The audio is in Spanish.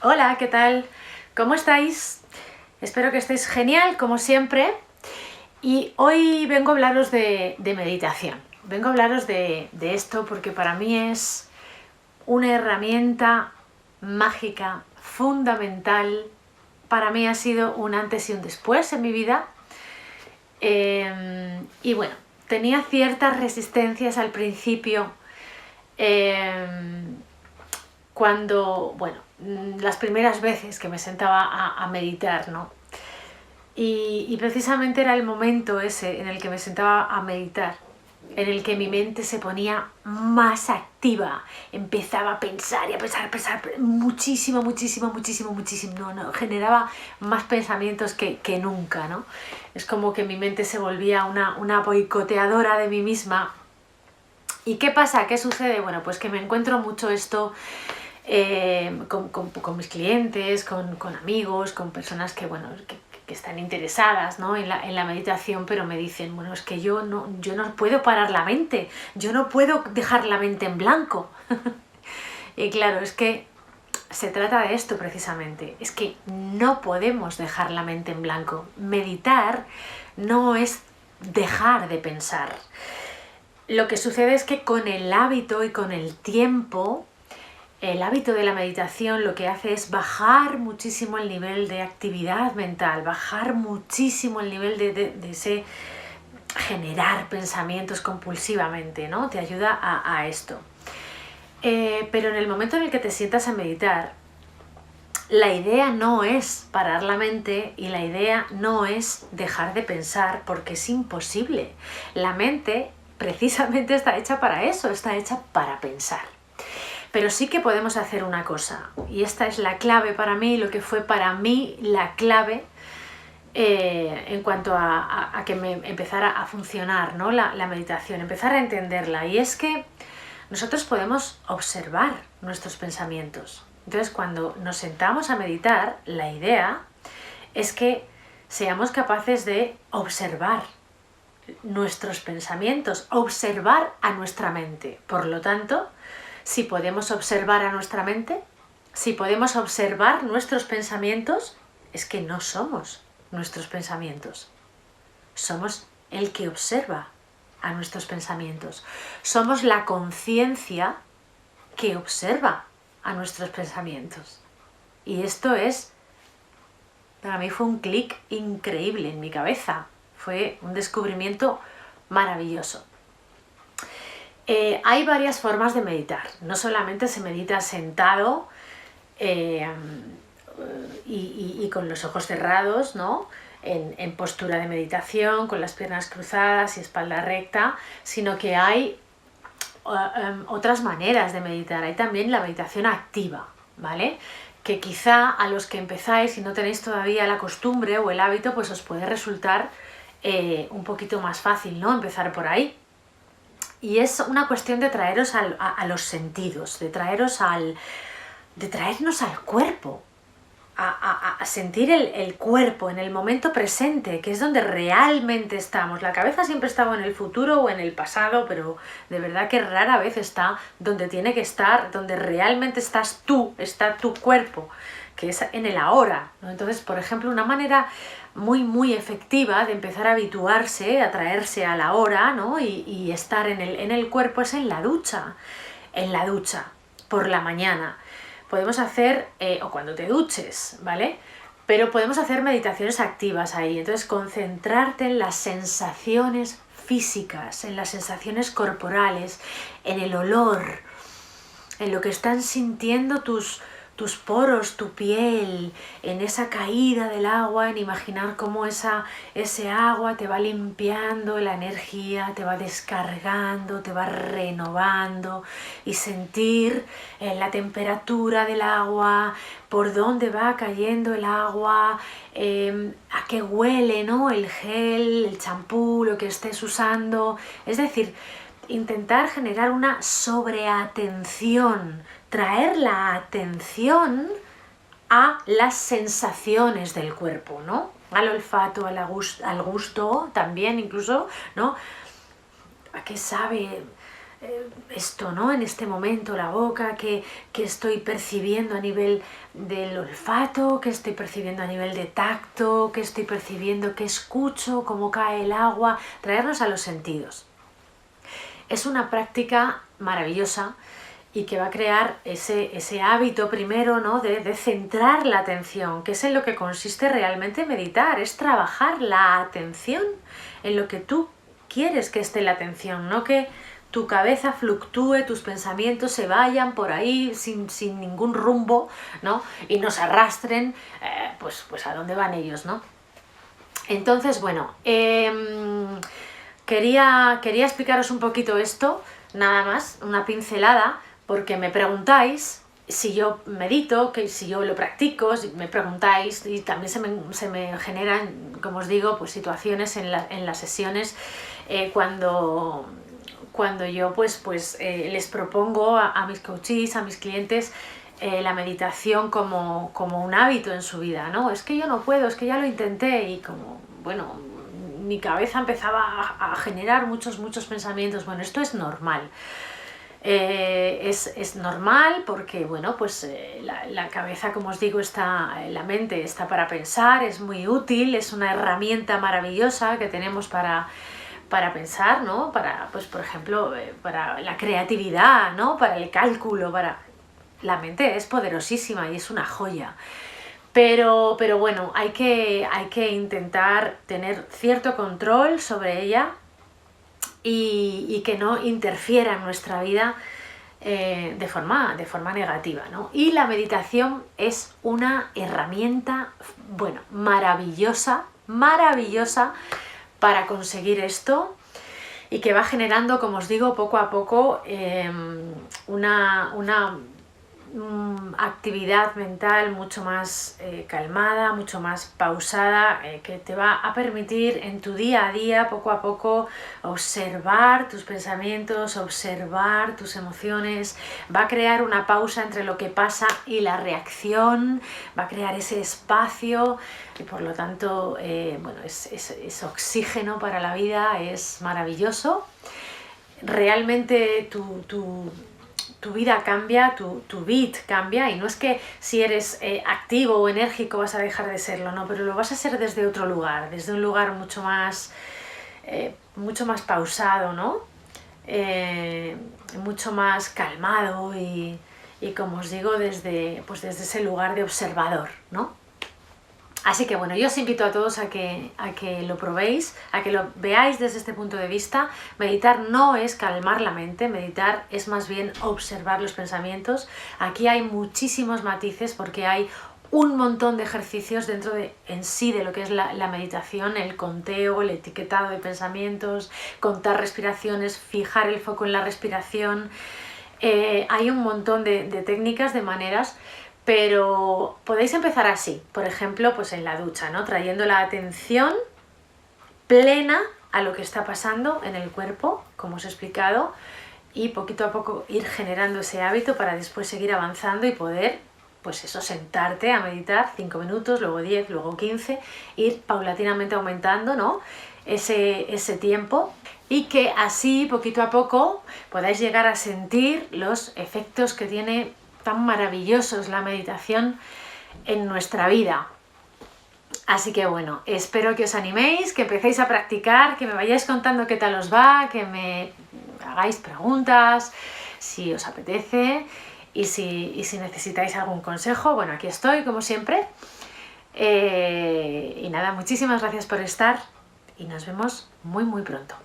Hola, ¿qué tal? ¿Cómo estáis? Espero que estéis genial, como siempre. Y hoy vengo a hablaros de meditación. Vengo a hablaros de esto porque para mí es una herramienta mágica, fundamental. Para mí ha sido un antes y un después en mi vida. Y bueno, tenía ciertas resistencias al principio. Cuando, bueno, las primeras veces que me sentaba a meditar, ¿no? Y precisamente era el momento ese en el que me sentaba a meditar, en el que mi mente se ponía más activa, empezaba a pensar y a pensar muchísimo, generaba más pensamientos que nunca, ¿no? Es como que mi mente se volvía una boicoteadora de mí misma. ¿Y qué pasa? ¿Qué sucede? Bueno, pues que me encuentro mucho esto con mis clientes, con amigos, con personas que, bueno, que están interesadas, ¿no? en la meditación, pero me dicen, bueno, es que yo no puedo parar la mente, yo no puedo dejar la mente en blanco. Y claro, es que se trata de esto precisamente, es que no podemos dejar la mente en blanco. Meditar no es dejar de pensar. Lo que sucede es que con el hábito y con el tiempo, el hábito de la meditación lo que hace es bajar muchísimo el nivel de actividad mental, bajar muchísimo el nivel de ese generar pensamientos compulsivamente, ¿no? Te ayuda a esto. Pero en el momento en el que te sientas a meditar, la idea no es parar la mente y la idea no es dejar de pensar, porque es imposible. La mente precisamente está hecha para eso, está hecha para pensar. Pero sí que podemos hacer una cosa, y esta es la clave para mí, lo que fue para mí la clave en cuanto a que me empezara a funcionar, ¿no? la meditación, empezar a entenderla, y es que nosotros podemos observar nuestros pensamientos. Entonces, cuando nos sentamos a meditar, la idea es que seamos capaces de observar nuestros pensamientos, observar a nuestra mente. Por lo tanto, si podemos observar a nuestra mente, si podemos observar nuestros pensamientos, es que no somos nuestros pensamientos. Somos el que observa a nuestros pensamientos. Somos la conciencia que observa a nuestros pensamientos. Y esto para mí fue un clic increíble en mi cabeza. Fue un descubrimiento maravilloso. Hay varias formas de meditar. No solamente se medita sentado y con los ojos cerrados, ¿no? En postura de meditación, con las piernas cruzadas y espalda recta, sino que hay otras maneras de meditar. Hay también la meditación activa, ¿vale? Que quizá a los que empezáis y no tenéis todavía la costumbre o el hábito, pues os puede resultar un poquito más fácil, ¿no? Empezar por ahí. Y es una cuestión de traeros a los sentidos, de traernos al cuerpo, a sentir el cuerpo en el momento presente, que es donde realmente estamos. La cabeza siempre estaba en el futuro o en el pasado, pero de verdad que rara vez está donde tiene que estar, donde realmente estás tú, está tu cuerpo, que es en el ahora, ¿no? Entonces, por ejemplo, una manera muy efectiva de empezar a habituarse, a traerse a la hora, ¿no? y estar en el cuerpo es en la ducha, por la mañana. Podemos hacer, o cuando te duches, ¿vale? Pero podemos hacer meditaciones activas ahí. Entonces, concentrarte en las sensaciones físicas, en las sensaciones corporales, en el olor, en lo que están sintiendo tus poros, tu piel, en esa caída del agua, en imaginar cómo ese agua te va limpiando la energía, te va descargando, te va renovando, y sentir la temperatura del agua, por dónde va cayendo el agua, a qué huele, ¿no? El gel, el champú, lo que estés usando. Es decir, intentar generar una sobreatención, traer la atención a las sensaciones del cuerpo, ¿no? Al olfato, al gusto también incluso, ¿no? ¿A qué sabe esto, ¿no? En este momento la boca, que estoy percibiendo a nivel del olfato, que estoy percibiendo a nivel de tacto, que estoy percibiendo, que escucho, cómo cae el agua, traernos a los sentidos. Es una práctica maravillosa y que va a crear ese hábito primero, ¿no? de centrar la atención, que es en lo que consiste realmente meditar, es trabajar la atención en lo que tú quieres que esté la atención, no que tu cabeza fluctúe, tus pensamientos se vayan por ahí sin ningún rumbo, ¿no? Y nos arrastren, pues a dónde van ellos, ¿no? Entonces, bueno, quería explicaros un poquito esto, nada más, una pincelada, porque me preguntáis si yo medito, que si yo lo practico, si me preguntáis, y también se me generan, como os digo, pues situaciones en las sesiones cuando yo les propongo a mis coaches, a mis clientes, la meditación como un hábito en su vida, ¿no? Es que yo no puedo, es que ya lo intenté y como, bueno, mi cabeza empezaba a generar muchos pensamientos. Bueno, esto es normal. Es normal porque, bueno, pues la cabeza, como os digo, la mente está para pensar, es muy útil, es una herramienta maravillosa que tenemos para pensar, ¿no? Pues por ejemplo, para la creatividad, ¿no? Para el cálculo, la mente es poderosísima y es una joya. Pero bueno, hay que intentar tener cierto control sobre ella y que no interfiera en nuestra vida de forma negativa, ¿no? Y la meditación es una herramienta, bueno, maravillosa para conseguir esto y que va generando, como os digo, poco a poco una actividad mental mucho más calmada, mucho más pausada, que te va a permitir en tu día a día, poco a poco, observar tus pensamientos, observar tus emociones, va a crear una pausa entre lo que pasa y la reacción, va a crear ese espacio y por lo tanto, bueno, es oxígeno para la vida, es maravilloso. Realmente tu vida cambia, tu beat cambia, y no es que si eres activo o enérgico vas a dejar de serlo, no, pero lo vas a ser desde otro lugar, desde un lugar mucho más pausado, ¿no? Mucho más calmado y como os digo, desde ese lugar de observador, ¿no? Así que bueno, yo os invito a todos a que lo probéis, a que lo veáis desde este punto de vista. Meditar no es calmar la mente, meditar es más bien observar los pensamientos. Aquí hay muchísimos matices porque hay un montón de ejercicios dentro en sí de lo que es la meditación, el conteo, el etiquetado de pensamientos, contar respiraciones, fijar el foco en la respiración. Hay un montón de técnicas, de maneras. Pero podéis empezar así, por ejemplo, pues en la ducha, ¿no? Trayendo la atención plena a lo que está pasando en el cuerpo, como os he explicado, y poquito a poco ir generando ese hábito para después seguir avanzando y poder, pues eso, sentarte a meditar 5 minutos, luego 10, luego 15, ir paulatinamente aumentando, ¿no? ese tiempo, y que así, poquito a poco, podáis llegar a sentir los efectos que tiene tan maravillosos la meditación en nuestra vida. Así que bueno, espero que os animéis, que empecéis a practicar, que me vayáis contando qué tal os va, que me hagáis preguntas si os apetece y si necesitáis algún consejo. Bueno, aquí estoy como siempre. Y nada, muchísimas gracias por estar y nos vemos muy pronto.